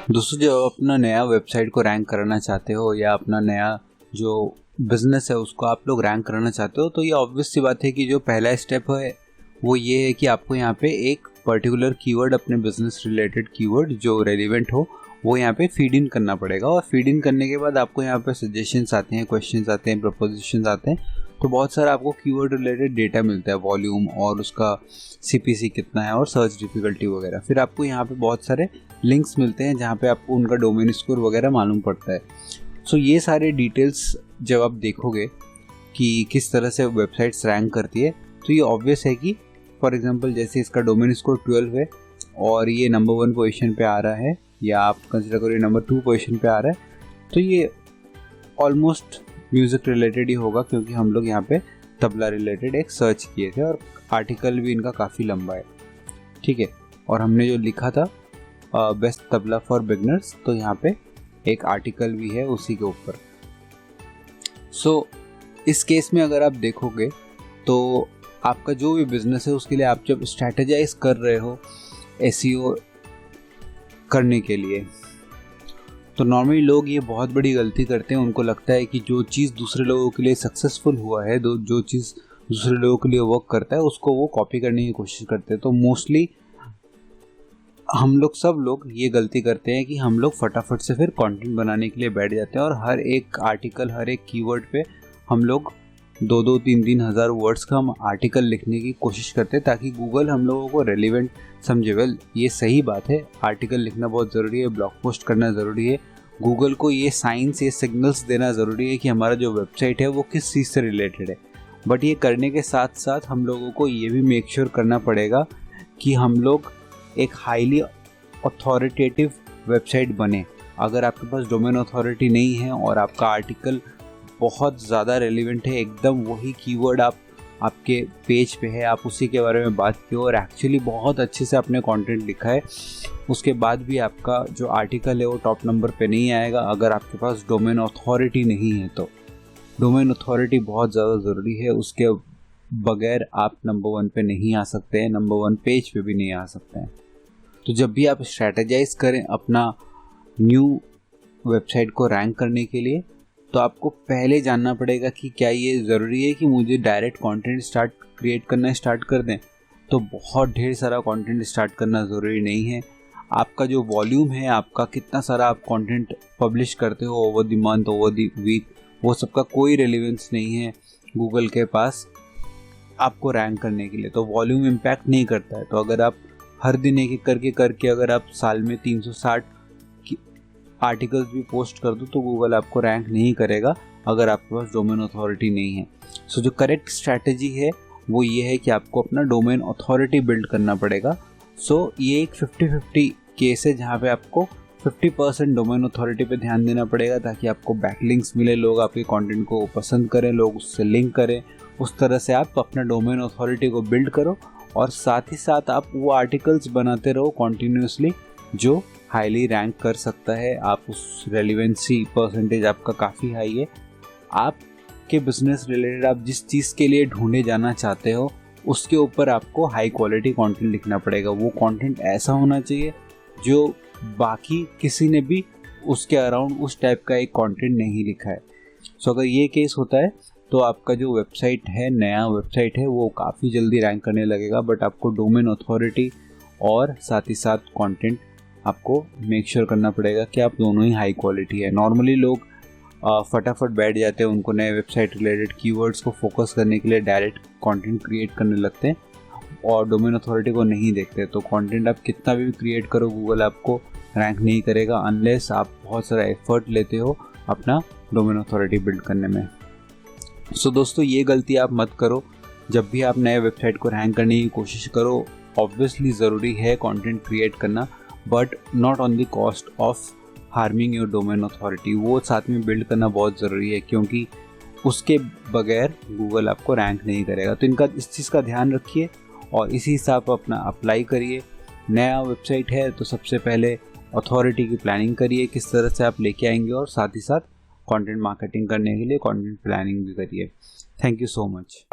दोस्तों, जब आप अपना नया वेबसाइट को रैंक कराना चाहते हो या अपना नया जो बिज़नेस है उसको आप लोग रैंक कराना चाहते हो, तो ये ऑब्वियस सी बात है कि जो पहला स्टेप है वो ये है कि आपको यहाँ पे एक पर्टिकुलर कीवर्ड, अपने बिजनेस रिलेटेड कीवर्ड जो रेलिवेंट हो वो यहाँ पे फीड इन करना पड़ेगा। और फीड इन करने के बाद आपको यहाँ पे सजेशंस आते हैं, क्वेश्चंस आते हैं, प्रपोजिशंस आते हैं, तो बहुत सारा आपको कीवर्ड रिलेटेड डेटा मिलता है, वॉल्यूम और उसका CPC कितना है और सर्च डिफ़िकल्टी वगैरह। फिर आपको यहाँ पे बहुत सारे लिंक्स मिलते हैं जहाँ पे आपको उनका डोमेन स्कोर वगैरह मालूम पड़ता है। सो ये सारे डिटेल्स जब आप देखोगे कि किस तरह से वेबसाइट्स रैंक करती है, तो ये ऑब्वियस है कि फॉर एग्जांपल जैसे इसका डोमेन स्कोर 12 है और ये नंबर 1 पोजीशन पे आ रहा है, या आप कंसिडर करो नंबर 2 पोजीशन पे आ रहा है, तो ये ऑलमोस्ट म्यूज़िक रिलेटेड ही होगा, क्योंकि हम लोग यहाँ पे तबला रिलेटेड एक सर्च किए थे और आर्टिकल भी इनका काफ़ी लंबा है, ठीक है। और हमने जो लिखा था बेस्ट तबला फॉर बिगनर्स, तो यहाँ पे एक आर्टिकल भी है उसी के ऊपर। सो इस केस में अगर आप देखोगे तो आपका जो भी बिजनेस है उसके लिए आप जब स्ट्रैटेजाइज कर रहे हो SEO करने के लिए, तो नॉर्मली लोग ये बहुत बड़ी गलती करते हैं। उनको लगता है कि जो चीज़ दूसरे लोगों के लिए सक्सेसफुल हुआ है, जो चीज़ दूसरे लोगों के लिए वर्क करता है, उसको वो कॉपी करने की कोशिश करते हैं। तो मोस्टली हम लोग सब लोग ये गलती करते हैं कि हम लोग फटाफट से फिर कंटेंट बनाने के लिए बैठ जाते हैं और हर एक आर्टिकल, हर एक कीवर्ड पे हम लोग 2-2, 3-3 हज़ार वर्ड्स का हम आर्टिकल लिखने की कोशिश करते हैं ताकि गूगल हम लोगों को रेलिवेंट समझे। वेल, ये सही बात है, आर्टिकल लिखना बहुत ज़रूरी है, ब्लॉग पोस्ट करना ज़रूरी है, गूगल को ये साइंस, ये सिग्नल्स देना ज़रूरी है कि हमारा जो वेबसाइट है वो किस चीज़ से रिलेटेड है। बट ये करने के साथ साथ हम लोगों को ये भी मेक श्योर करना पड़ेगा कि हम लोग एक हाईली अथॉरिटेटिव वेबसाइट बने। अगर आपके पास डोमेन अथॉरिटी नहीं है और आपका आर्टिकल बहुत ज़्यादा रेलिवेंट है, एकदम वही कीवर्ड आपके पेज पे है, आप उसी के बारे में बात की और एक्चुअली बहुत अच्छे से आपने कंटेंट लिखा है, उसके बाद भी आपका जो आर्टिकल है वो टॉप नंबर पे नहीं आएगा अगर आपके पास डोमेन अथॉरिटी नहीं है। तो डोमेन अथॉरिटी बहुत ज़्यादा ज़रूरी है, उसके बगैर आप नंबर 1 पे नहीं आ सकते हैं, नंबर 1 पेज पे भी नहीं आ सकते हैं। तो जब भी आप स्ट्रैटेजाइज करें अपना न्यू वेबसाइट को रैंक करने के लिए, तो आपको पहले जानना पड़ेगा कि क्या ये ज़रूरी है कि मुझे डायरेक्ट कंटेंट क्रिएट करना स्टार्ट कर दें। तो बहुत ढेर सारा कंटेंट स्टार्ट करना ज़रूरी नहीं है। आपका जो वॉल्यूम है, आपका कितना सारा आप कंटेंट पब्लिश करते हो over the month, over the week, वो सबका कोई रेलिवेंस नहीं है गूगल के पास आपको रैंक करने के लिए। तो वॉल्यूम इम्पैक्ट नहीं करता है। तो अगर आप हर दिन एक एक करके अगर आप साल में 360 आर्टिकल्स भी पोस्ट कर दो तो गूगल आपको रैंक नहीं करेगा अगर आपके पास डोमेन अथॉरिटी नहीं है। सो जो करेक्ट स्ट्रैटेजी है वो ये है कि आपको अपना डोमेन अथॉरिटी बिल्ड करना पड़ेगा। सो ये एक 50-50 केस है जहाँ पे आपको 50% डोमेन अथॉरिटी पे ध्यान देना पड़ेगा ताकि आपको बैकलिंक्स मिले, लोग आपके कंटेंट को पसंद करें, लोग उससे लिंक करें। उस तरह से आप अपना डोमेन अथॉरिटी को बिल्ड करो और साथ ही साथ आप वो आर्टिकल्स बनाते रहो कॉन्टिन्यूसली जो हाईली रैंक कर सकता है। आप उस रेलिवेंसी परसेंटेज आपका काफ़ी हाई है। आपके बिजनेस रिलेटेड आप जिस चीज़ के लिए ढूंढे जाना चाहते हो उसके ऊपर आपको हाई क्वालिटी कंटेंट लिखना पड़ेगा। वो कंटेंट ऐसा होना चाहिए जो बाकी किसी ने भी उसके अराउंड उस टाइप का एक कंटेंट नहीं लिखा है। सो अगर ये केस होता है तो आपका जो वेबसाइट है, नया वेबसाइट है, वो काफ़ी जल्दी रैंक करने लगेगा। बट आपको डोमेन अथॉरिटी और साथ ही साथ कंटेंट आपको मेक श्योर करना पड़ेगा कि आप दोनों ही हाई क्वालिटी है। नॉर्मली लोग फटाफट बैठ जाते हैं, उनको नए वेबसाइट रिलेटेड कीवर्ड्स को फोकस करने के लिए डायरेक्ट कंटेंट क्रिएट करने लगते हैं और डोमेन अथॉरिटी को नहीं देखते। तो कंटेंट आप कितना भी क्रिएट करो गूगल आपको रैंक नहीं करेगा अनलेस आप बहुत सारा एफर्ट लेते हो अपना डोमेन अथॉरिटी बिल्ड करने में। सो दोस्तों, ये गलती आप मत करो। जब भी आप नए वेबसाइट को रैंक करने की कोशिश करो, ऑब्वियसली ज़रूरी है कंटेंट क्रिएट करना, but not on the cost of harming your domain authority. वो साथ में बिल्ड करना बहुत ज़रूरी है क्योंकि उसके बगैर गूगल आपको रैंक नहीं करेगा। तो इस चीज़ का ध्यान रखिए और इसी हिसाब अपना अप्लाई करिए। नया वेबसाइट है तो सबसे पहले अथॉरिटी की प्लानिंग करिए, किस तरह से आप लेके आएंगे, और साथ ही साथ कंटेंट मार्केटिंग करने के लिए कंटेंट प्लानिंग भी करिए। Thank you so much.